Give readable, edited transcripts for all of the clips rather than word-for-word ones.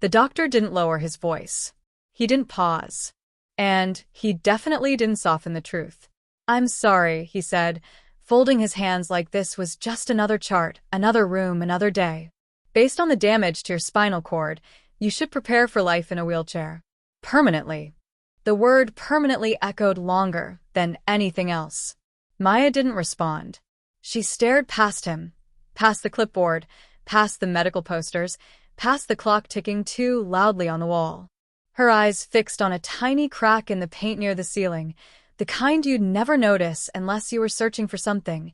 The doctor didn't lower his voice. He didn't pause. And he definitely didn't soften the truth. "I'm sorry," he said, folding his hands like this was just another chart, another room, another day. "Based on the damage to your spinal cord, you should prepare for life in a wheelchair. Permanently." The word permanently echoed longer than anything else. Maya didn't respond. She stared past him, past the clipboard, past the medical posters, past the clock ticking too loudly on the wall. Her eyes fixed on a tiny crack in the paint near the ceiling, the kind you'd never notice unless you were searching for something,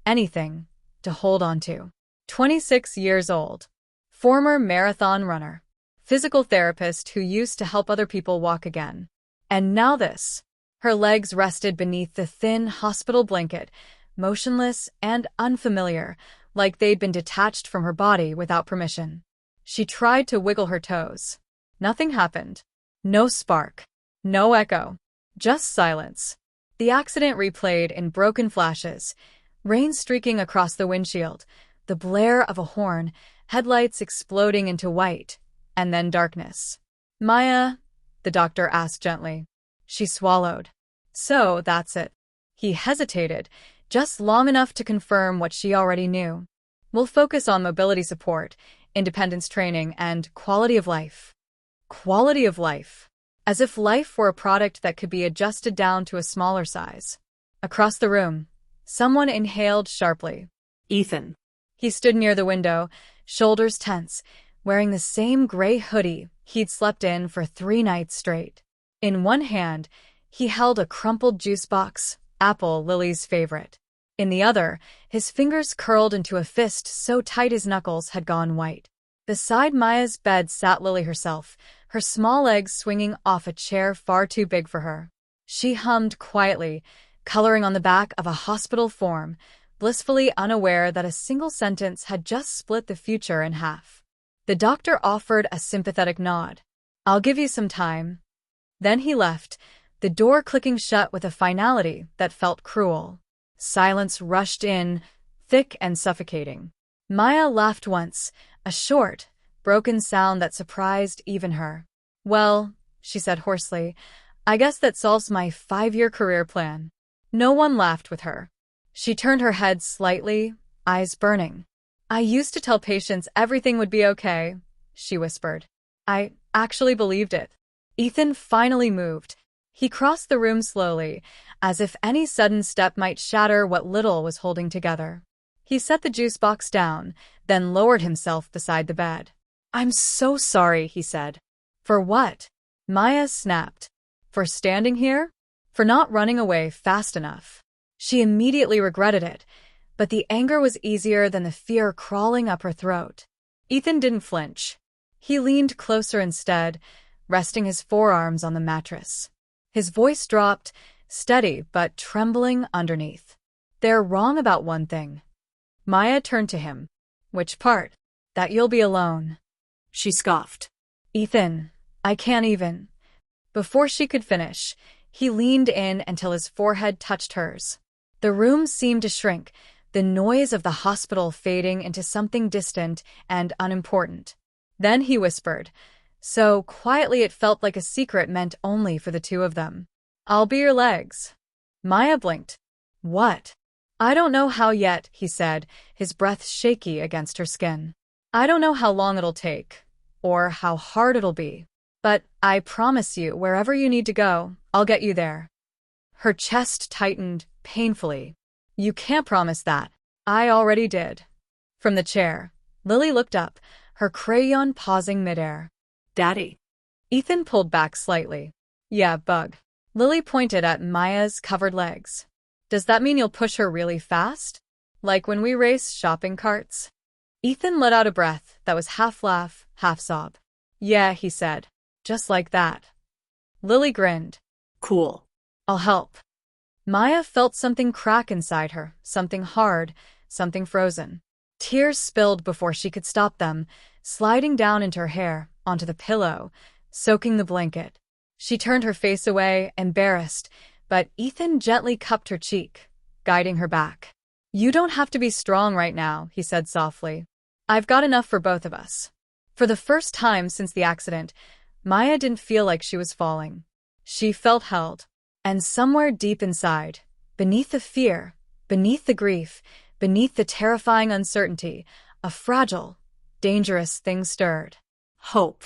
anything, to hold on to. 26 years old. Former marathon runner. Physical therapist who used to help other people walk again. And now this. Her legs rested beneath the thin hospital blanket, motionless and unfamiliar, like they'd been detached from her body without permission. She tried to wiggle her toes. Nothing happened. No spark. No echo. Just silence. The accident replayed in broken flashes, rain streaking across the windshield, the blare of a horn, headlights exploding into white, and then darkness. "Maya?" the doctor asked gently. She swallowed. "So, that's it." He hesitated, just long enough to confirm what she already knew. "We'll focus on mobility support, independence training, and quality of life." Quality of life. As if life were a product that could be adjusted down to a smaller size. Across the room, someone inhaled sharply. "Ethan." He stood near the window, shoulders tense, wearing the same gray hoodie he'd slept in for 3 nights straight. In one hand, he held a crumpled juice box, apple Lily's favorite. In the other, his fingers curled into a fist so tight his knuckles had gone white. Beside Maya's bed sat Lily herself, her small legs swinging off a chair far too big for her. She hummed quietly, coloring on the back of a hospital form, blissfully unaware that a single sentence had just split the future in half. The doctor offered a sympathetic nod. "I'll give you some time." Then he left, the door clicking shut with a finality that felt cruel. Silence rushed in, thick and suffocating. Maya laughed once, a short, broken sound that surprised even her. "Well," she said hoarsely, "I guess that solves my 5-year career plan." No one laughed with her. She turned her head slightly, eyes burning. "I used to tell patients everything would be okay," she whispered. "I actually believed it." Ethan finally moved. He crossed the room slowly, as if any sudden step might shatter what little was holding together. He set the juice box down, then lowered himself beside the bed. "I'm so sorry," he said. "For what?" Maya snapped. "For standing here? For not running away fast enough." She immediately regretted it, but the anger was easier than the fear crawling up her throat. Ethan didn't flinch. He leaned closer instead, resting his forearms on the mattress. His voice dropped, steady but trembling underneath. "They're wrong about one thing." Maya turned to him. "Which part?" "That you'll be alone." She scoffed. "Ethan, I can't even." Before she could finish, he leaned in until his forehead touched hers. The room seemed to shrink, the noise of the hospital fading into something distant and unimportant. Then he whispered, so quietly it felt like a secret meant only for the two of them. "I'll be your legs." Maya blinked. "What?" "I don't know how yet," he said, his breath shaky against her skin. "I don't know how long it'll take, or how hard it'll be. But I promise you, wherever you need to go, I'll get you there." Her chest tightened, painfully. "You can't promise that." "I already did." From the chair, Lily looked up, her crayon pausing midair. "Daddy." Ethan pulled back slightly. "Yeah, bug." Lily pointed at Maya's covered legs. "Does that mean you'll push her really fast? Like when we race shopping carts?" Ethan let out a breath that was half laugh, half sob. "Yeah," he said. "Just like that." Lily grinned. "Cool. "I'll help." Maya felt something crack inside her, something hard, something frozen. Tears spilled before she could stop them, sliding down into her hair, onto the pillow, soaking the blanket. She turned her face away, embarrassed, but Ethan gently cupped her cheek, guiding her back. "You don't have to be strong right now," he said softly. "I've got enough for both of us." For the first time since the accident, Maya didn't feel like she was falling. She felt held. And somewhere deep inside, beneath the fear, beneath the grief, beneath the terrifying uncertainty, a fragile, dangerous thing stirred. Hope.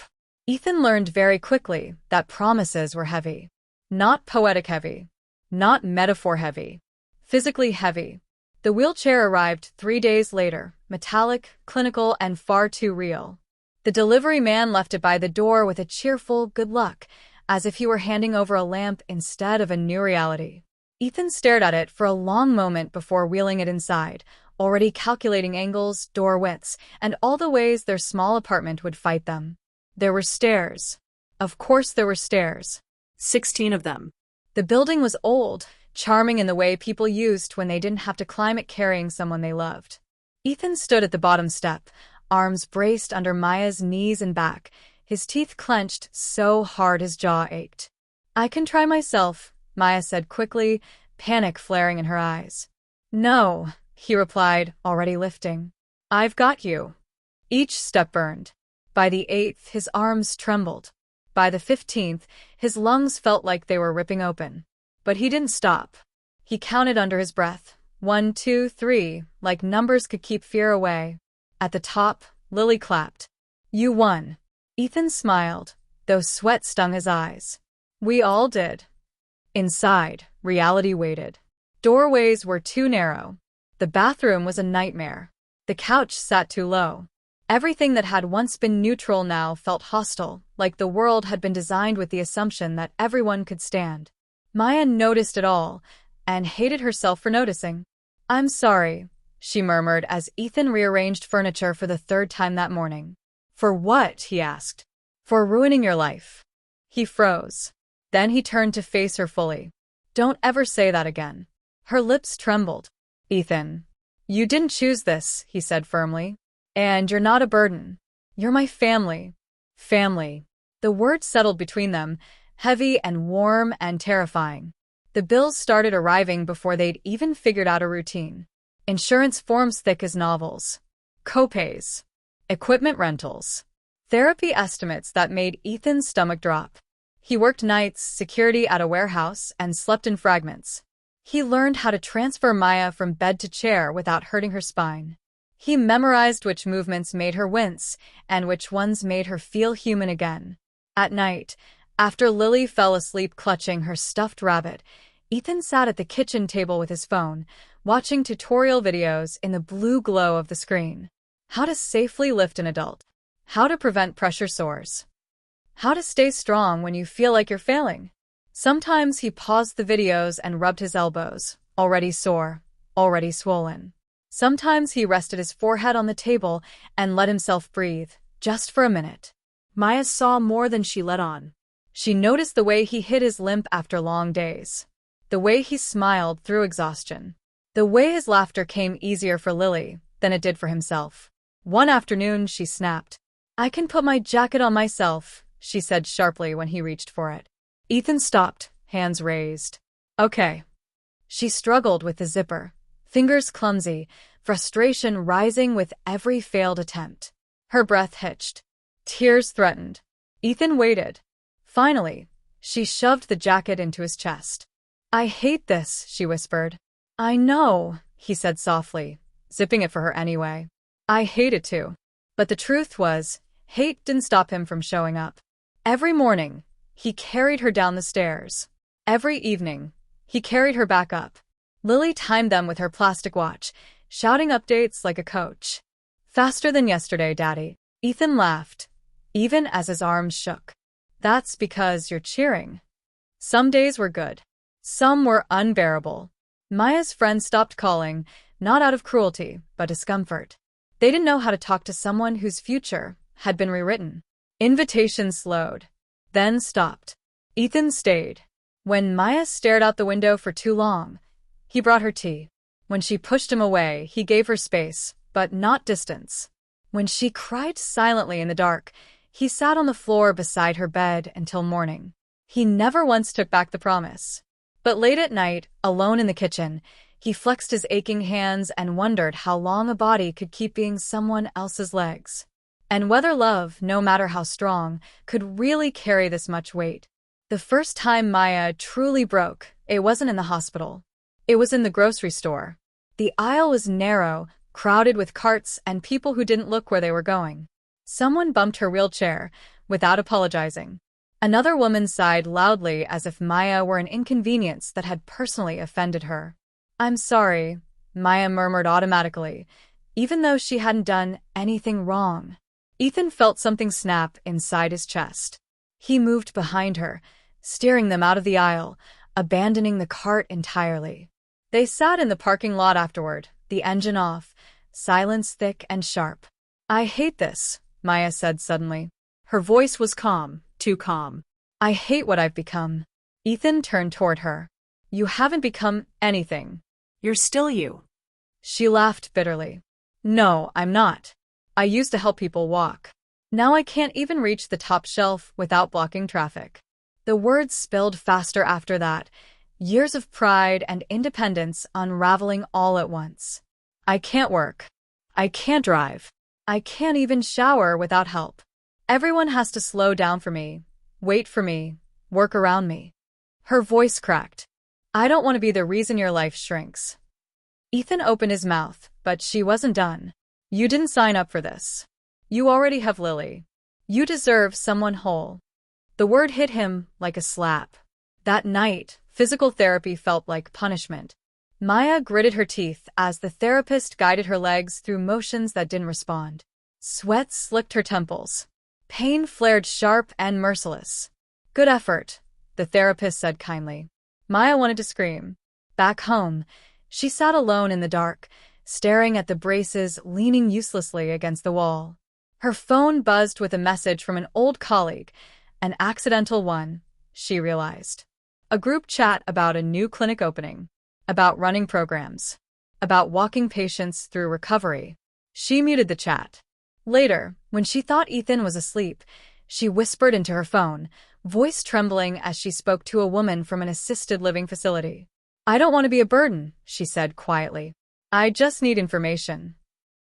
Ethan learned very quickly that promises were heavy. Not poetic heavy. Not metaphor heavy. Physically heavy. The wheelchair arrived 3 days later, metallic, clinical, and far too real. The delivery man left it by the door with a cheerful good luck, as if he were handing over a lamp instead of a new reality. Ethan stared at it for a long moment before wheeling it inside, already calculating angles, door widths, and all the ways their small apartment would fight them. There were stairs. Of course there were stairs. 16 of them. The building was old, charming in the way people used when they didn't have to climb it carrying someone they loved. Ethan stood at the bottom step, arms braced under Maya's knees and back, his teeth clenched so hard his jaw ached. "I can try myself," Maya said quickly, panic flaring in her eyes. "No," he replied, already lifting. "I've got you." Each step burned. By the 8th, his arms trembled. By the 15th, his lungs felt like they were ripping open. But he didn't stop. He counted under his breath. 1, 2, 3, like numbers could keep fear away. At the top, Lily clapped. "You won." Ethan smiled, though sweat stung his eyes. "We all did." Inside, reality waited. Doorways were too narrow. The bathroom was a nightmare. The couch sat too low. Everything that had once been neutral now felt hostile, like the world had been designed with the assumption that everyone could stand. Maya noticed it all, and hated herself for noticing. "I'm sorry," she murmured as Ethan rearranged furniture for the 3rd time that morning. "For what?" he asked. "For ruining your life." He froze. Then he turned to face her fully. "Don't ever say that again." Her lips trembled. "Ethan, you didn't choose this," he said firmly. "And you're not a burden. You're my family." Family. The word settled between them, heavy and warm and terrifying. The bills started arriving before they'd even figured out a routine. Insurance forms thick as novels. Copays. Equipment rentals. Therapy estimates that made Ethan's stomach drop. He worked nights, security at a warehouse, and slept in fragments. He learned how to transfer Maya from bed to chair without hurting her spine. He memorized which movements made her wince and which ones made her feel human again. At night, after Lily fell asleep clutching her stuffed rabbit, Ethan sat at the kitchen table with his phone, watching tutorial videos in the blue glow of the screen. How to safely lift an adult. How to prevent pressure sores. How to stay strong when you feel like you're failing. Sometimes he paused the videos and rubbed his elbows, already sore, already swollen. Sometimes he rested his forehead on the table and let himself breathe, just for a minute. Maya saw more than she let on. She noticed the way he hid his limp after long days. The way he smiled through exhaustion. The way his laughter came easier for Lily than it did for himself. One afternoon, she snapped. "I can put my jacket on myself," she said sharply when he reached for it. Ethan stopped, hands raised. "Okay." She struggled with the zipper, fingers clumsy, frustration rising with every failed attempt. Her breath hitched. Tears threatened. Ethan waited. Finally, she shoved the jacket into his chest. "I hate this," she whispered. "I know," he said softly, zipping it for her anyway. "I hate it too." But the truth was, hate didn't stop him from showing up. Every morning, he carried her down the stairs. Every evening, he carried her back up. Lily timed them with her plastic watch, shouting updates like a coach. "Faster than yesterday, Daddy." Ethan laughed, even as his arms shook. "That's because you're cheering." Some days were good. Some were unbearable. Maya's friends stopped calling, not out of cruelty, but discomfort. They didn't know how to talk to someone whose future had been rewritten. Invitations slowed, then stopped. Ethan stayed. When Maya stared out the window for too long, he brought her tea. When she pushed him away, he gave her space, but not distance. When she cried silently in the dark, he sat on the floor beside her bed until morning. He never once took back the promise. But late at night, alone in the kitchen, he flexed his aching hands and wondered how long a body could keep being someone else's legs. And whether love, no matter how strong, could really carry this much weight. The first time Maya truly broke, it wasn't in the hospital. It was in the grocery store. The aisle was narrow, crowded with carts and people who didn't look where they were going. Someone bumped her wheelchair, without apologizing. Another woman sighed loudly as if Maya were an inconvenience that had personally offended her. "I'm sorry," Maya murmured automatically, even though she hadn't done anything wrong. Ethan felt something snap inside his chest. He moved behind her, steering them out of the aisle, abandoning the cart entirely. They sat in the parking lot afterward, the engine off, silence thick and sharp. "I hate this," Maya said suddenly. Her voice was calm, too calm. "I hate what I've become." Ethan turned toward her. "You haven't become anything. You're still you." She laughed bitterly. "No, I'm not. I used to help people walk. Now I can't even reach the top shelf without blocking traffic." The words spilled faster after that, years of pride and independence unraveling all at once. "I can't work. I can't drive. I can't even shower without help. Everyone has to slow down for me, wait for me, work around me." Her voice cracked. "I don't want to be the reason your life shrinks." Ethan opened his mouth, but she wasn't done. "You didn't sign up for this. You already have Lily. You deserve someone whole." The word hit him like a slap. That night, physical therapy felt like punishment. Maya gritted her teeth as the therapist guided her legs through motions that didn't respond. Sweat slicked her temples. Pain flared sharp and merciless. "Good effort," the therapist said kindly. Maya wanted to scream. Back home, she sat alone in the dark, staring at the braces leaning uselessly against the wall. Her phone buzzed with a message from an old colleague, an accidental one, she realized. A group chat about a new clinic opening, about running programs, about walking patients through recovery. She muted the chat. Later, when she thought Ethan was asleep, she whispered into her phone, voice trembling as she spoke to a woman from an assisted living facility. "I don't want to be a burden," she said quietly. "I just need information."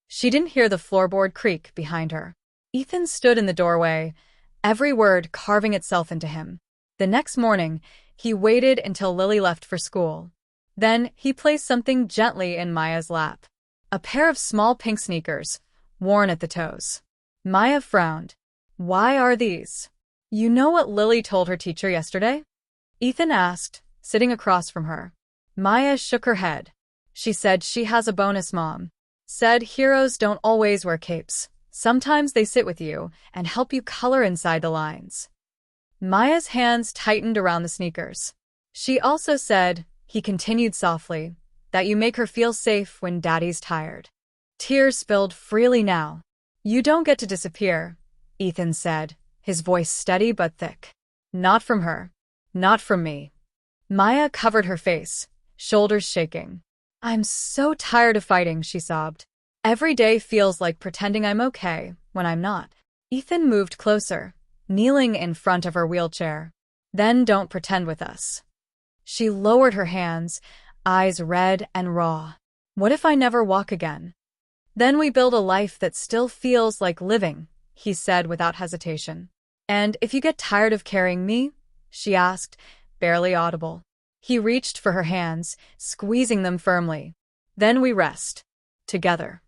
She didn't hear the floorboard creak behind her. Ethan stood in the doorway, every word carving itself into him. The next morning, he waited until Lily left for school. Then he placed something gently in Maya's lap. A pair of small pink sneakers, worn at the toes. Maya frowned. "Why are these?" "You know what Lily told her teacher yesterday?" Ethan asked, sitting across from her. Maya shook her head. She said she has a bonus mom. Said heroes don't always wear capes. Sometimes they sit with you and help you color inside the lines. Maya's hands tightened around the sneakers. She also said, he continued softly, that you make her feel safe when daddy's tired. Tears spilled freely now. "You don't get to disappear," Ethan said, his voice steady but thick. "Not from her. Not from me." Maya covered her face, shoulders shaking. "I'm so tired of fighting," she sobbed. "Every day feels like pretending I'm okay when I'm not." Ethan moved closer, kneeling in front of her wheelchair. "Then don't pretend with us." She lowered her hands, eyes red and raw. "What if I never walk again?" "Then we build a life that still feels like living," he said without hesitation. "And if you get tired of carrying me?" she asked, barely audible. He reached for her hands, squeezing them firmly. "Then we rest. Together."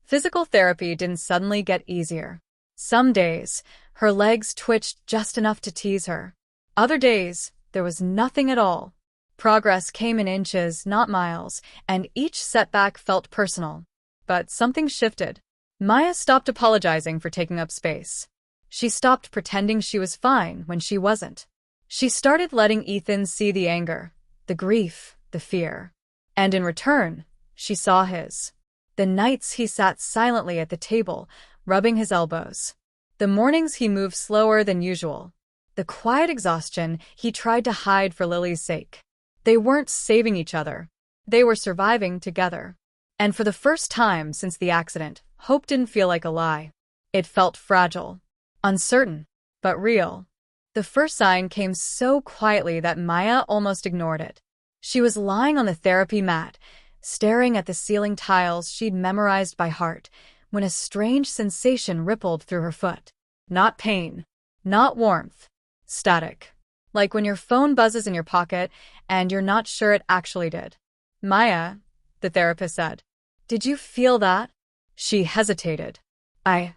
Physical therapy didn't suddenly get easier. Some days, her legs twitched just enough to tease her. Other days, there was nothing at all. Progress came in inches, not miles, and each setback felt personal. But something shifted. Maya stopped apologizing for taking up space. She stopped pretending she was fine when she wasn't. She started letting Ethan see the anger, the grief, the fear. And in return, she saw his. The nights he sat silently at the table, rubbing his elbows. The mornings he moved slower than usual. The quiet exhaustion he tried to hide for Lily's sake. They weren't saving each other. They were surviving together. And for the first time since the accident, hope didn't feel like a lie. It felt fragile, uncertain, but real. The first sign came so quietly that Maya almost ignored it. She was lying on the therapy mat, staring at the ceiling tiles she'd memorized by heart, when a strange sensation rippled through her foot. Not pain, not warmth, static. Like when your phone buzzes in your pocket and you're not sure it actually did. Maya, the therapist said. Did you feel that? She hesitated. I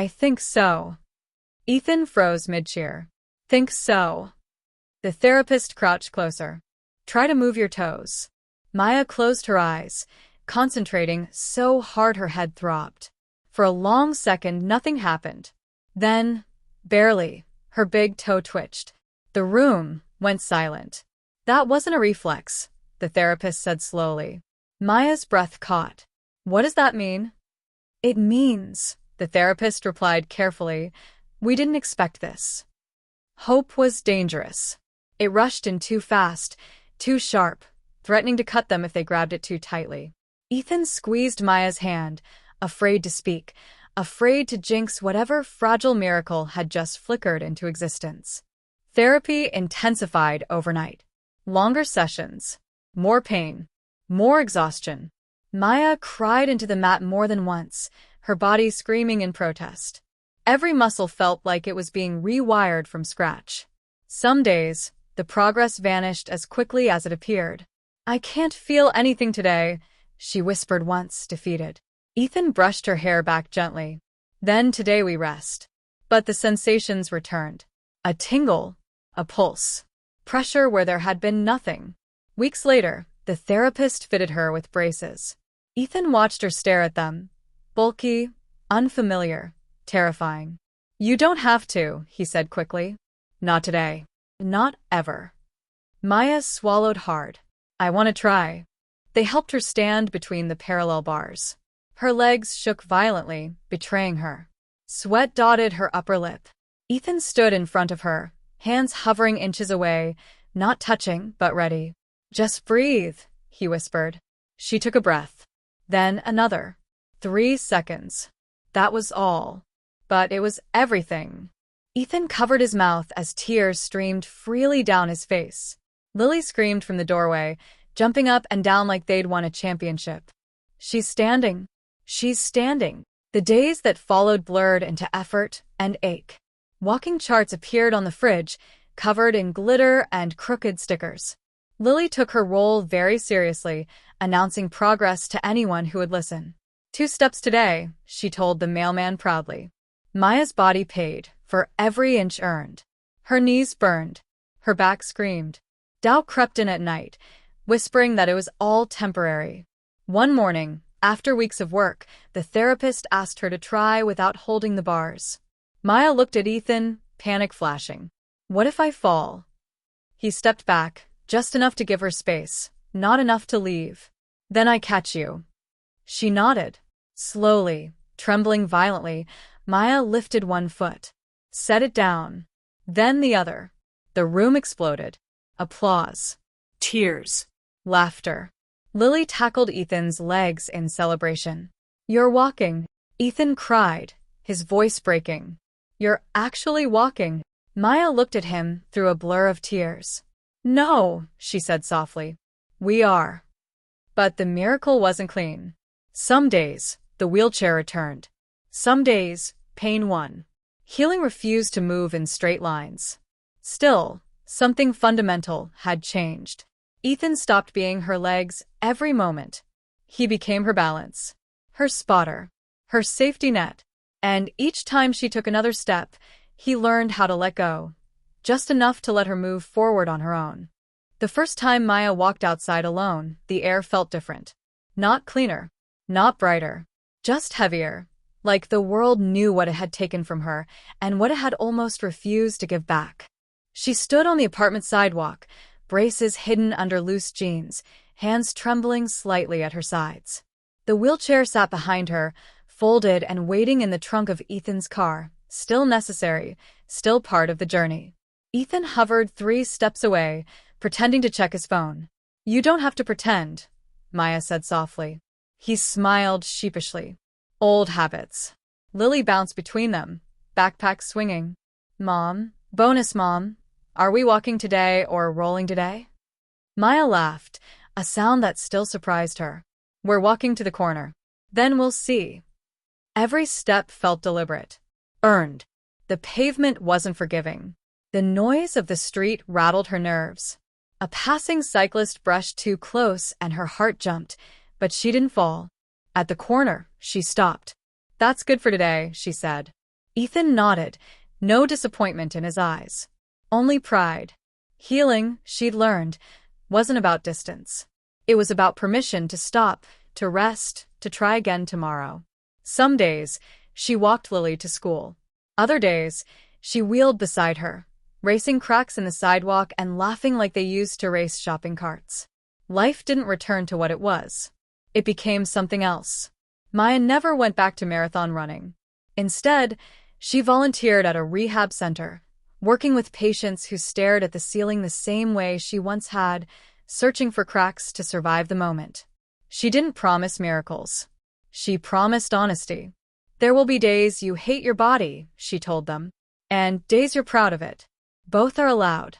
think so. Ethan froze mid-cheer. Think so. The therapist crouched closer. Try to move your toes. Maya closed her eyes, concentrating so hard her head throbbed. For a long second, nothing happened. Then, barely, her big toe twitched. The room went silent. That wasn't a reflex, the therapist said slowly. Maya's breath caught. What does that mean? It means, the therapist replied carefully, we didn't expect this. Hope was dangerous. It rushed in too fast, too sharp, threatening to cut them if they grabbed it too tightly. Ethan squeezed Maya's hand, afraid to speak, afraid to jinx whatever fragile miracle had just flickered into existence. Therapy intensified overnight. Longer sessions, more pain, more exhaustion. Maya cried into the mat more than once, her body screaming in protest. Every muscle felt like it was being rewired from scratch. Some days, the progress vanished as quickly as it appeared. I can't feel anything today, she whispered once, defeated. Ethan brushed her hair back gently. Then today we rest. But the sensations returned. A tingle, a pulse, pressure where there had been nothing. Weeks later, the therapist fitted her with braces. Ethan watched her stare at them. Bulky, unfamiliar, terrifying. You don't have to, he said quickly. Not today. Not ever. Maya swallowed hard. I want to try. They helped her stand between the parallel bars. Her legs shook violently, betraying her. Sweat dotted her upper lip. Ethan stood in front of her, hands hovering inches away, not touching, but ready. Just breathe, he whispered. She took a breath. Then another. 3 seconds. That was all. But it was everything. Ethan covered his mouth as tears streamed freely down his face. Lily screamed from the doorway, jumping up and down like they'd won a championship. She's standing. She's standing. The days that followed blurred into effort and ache. Walking charts appeared on the fridge, covered in glitter and crooked stickers. Lily took her role very seriously, announcing progress to anyone who would listen. 2 steps today, she told the mailman proudly. Maya's body paid for every inch earned. Her knees burned. Her back screamed. Doubt crept in at night, whispering that it was all temporary. One morning, after weeks of work, the therapist asked her to try without holding the bars. Maya looked at Ethan, panic flashing. What if I fall? He stepped back, just enough to give her space, not enough to leave. Then I catch you. She nodded. Slowly, trembling violently, Maya lifted one foot. Set it down. Then the other. The room exploded. Applause. Tears. Laughter. Lily tackled Ethan's legs in celebration. You're walking, Ethan cried, his voice breaking. You're actually walking. Maya looked at him through a blur of tears. No, she said softly. We are. But the miracle wasn't clean. Some days, the wheelchair returned. Some days, pain won. Healing refused to move in straight lines. Still, something fundamental had changed. Ethan stopped being her legs every moment. He became her balance, her spotter, her safety net. And each time she took another step, he learned how to let go, just enough to let her move forward on her own. The first time Maya walked outside alone, the air felt different. Not cleaner, not brighter, just heavier, like the world knew what it had taken from her and what it had almost refused to give back. She stood on the apartment sidewalk, braces hidden under loose jeans, hands trembling slightly at her sides. The wheelchair sat behind her, folded and waiting in the trunk of Ethan's car, still necessary, still part of the journey. Ethan hovered 3 steps away, pretending to check his phone. You don't have to pretend, Maya said softly. He smiled sheepishly. Old habits. Lily bounced between them, backpack swinging. Mom, bonus mom, are we walking today or rolling today? Maya laughed, a sound that still surprised her. We're walking to the corner. Then we'll see. Every step felt deliberate. Earned. The pavement wasn't forgiving. The noise of the street rattled her nerves. A passing cyclist brushed too close and her heart jumped, but she didn't fall. At the corner, she stopped. "That's good for today," she said. Ethan nodded, no disappointment in his eyes. Only pride. Healing, she'd learned, wasn't about distance. It was about permission to stop, to rest, to try again tomorrow. Some days, she walked Lily to school. Other days, she wheeled beside her, racing cracks in the sidewalk and laughing like they used to race shopping carts. Life didn't return to what it was. It became something else. Maya never went back to marathon running. Instead, she volunteered at a rehab center, working with patients who stared at the ceiling the same way she once had, searching for cracks to survive the moment. She didn't promise miracles. She promised honesty. "There will be days you hate your body," she told them, "and days you're proud of it. Both are allowed."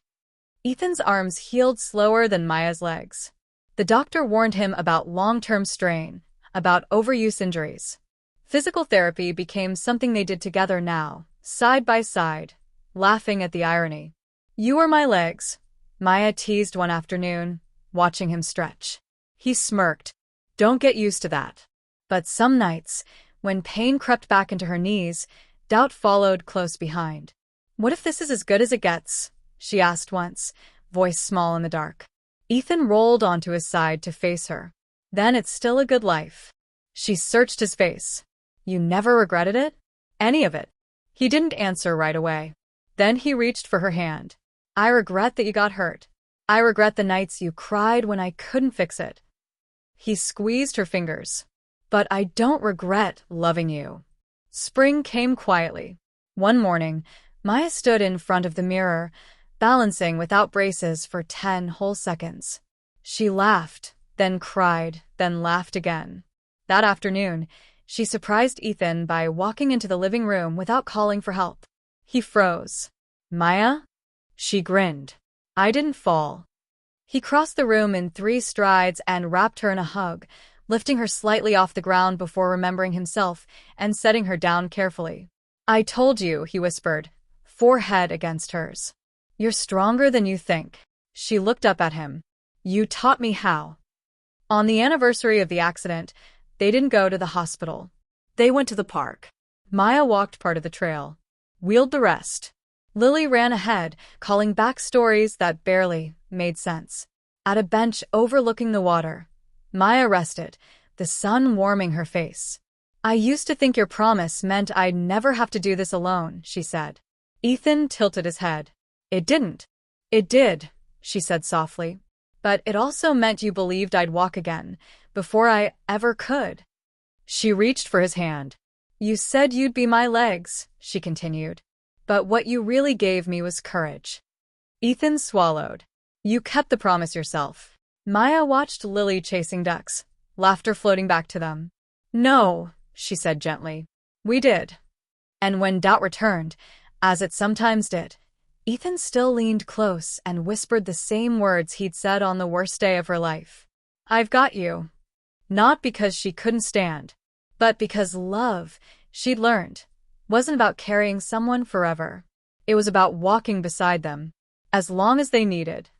Ethan's arms healed slower than Maya's legs. The doctor warned him about long-term strain, about overuse injuries. Physical therapy became something they did together now, side by side, laughing at the irony. "You are my legs," Maya teased one afternoon, watching him stretch. He smirked. "Don't get used to that." But some nights, when pain crept back into her knees, doubt followed close behind. "What if this is as good as it gets?" she asked once, voice small in the dark. Ethan rolled onto his side to face her. "Then it's still a good life." She searched his face. "You never regretted it? Any of it?" He didn't answer right away. Then he reached for her hand. "I regret that you got hurt. I regret the nights you cried when I couldn't fix it." He squeezed her fingers. "But I don't regret loving you." Spring came quietly. One morning, Maya stood in front of the mirror, balancing without braces for 10 whole seconds. She laughed, then cried, then laughed again. That afternoon, she surprised Ethan by walking into the living room without calling for help. He froze. "Maya?" She grinned. "I didn't fall." He crossed the room in 3 strides and wrapped her in a hug, lifting her slightly off the ground before remembering himself and setting her down carefully. "I told you," he whispered, forehead against hers. "You're stronger than you think." She looked up at him. "You taught me how." On the anniversary of the accident, they didn't go to the hospital. They went to the park. Maya walked part of the trail, wheeled the rest. Lily ran ahead, calling back stories that barely made sense. At a bench overlooking the water, Maya rested, the sun warming her face. "I used to think your promise meant I'd never have to do this alone," she said. Ethan tilted his head. "It didn't." "It did," she said softly. "But it also meant you believed I'd walk again, before I ever could." She reached for his hand. "You said you'd be my legs," she continued. "But what you really gave me was courage." Ethan swallowed. "You kept the promise yourself." Maya watched Lily chasing ducks, laughter floating back to them. "No," she said gently. "We did." And when doubt returned, as it sometimes did, Ethan still leaned close and whispered the same words he'd said on the worst day of her life. "I've got you." Not because she couldn't stand, but because love, she'd learned, wasn't about carrying someone forever. It was about walking beside them, as long as they needed.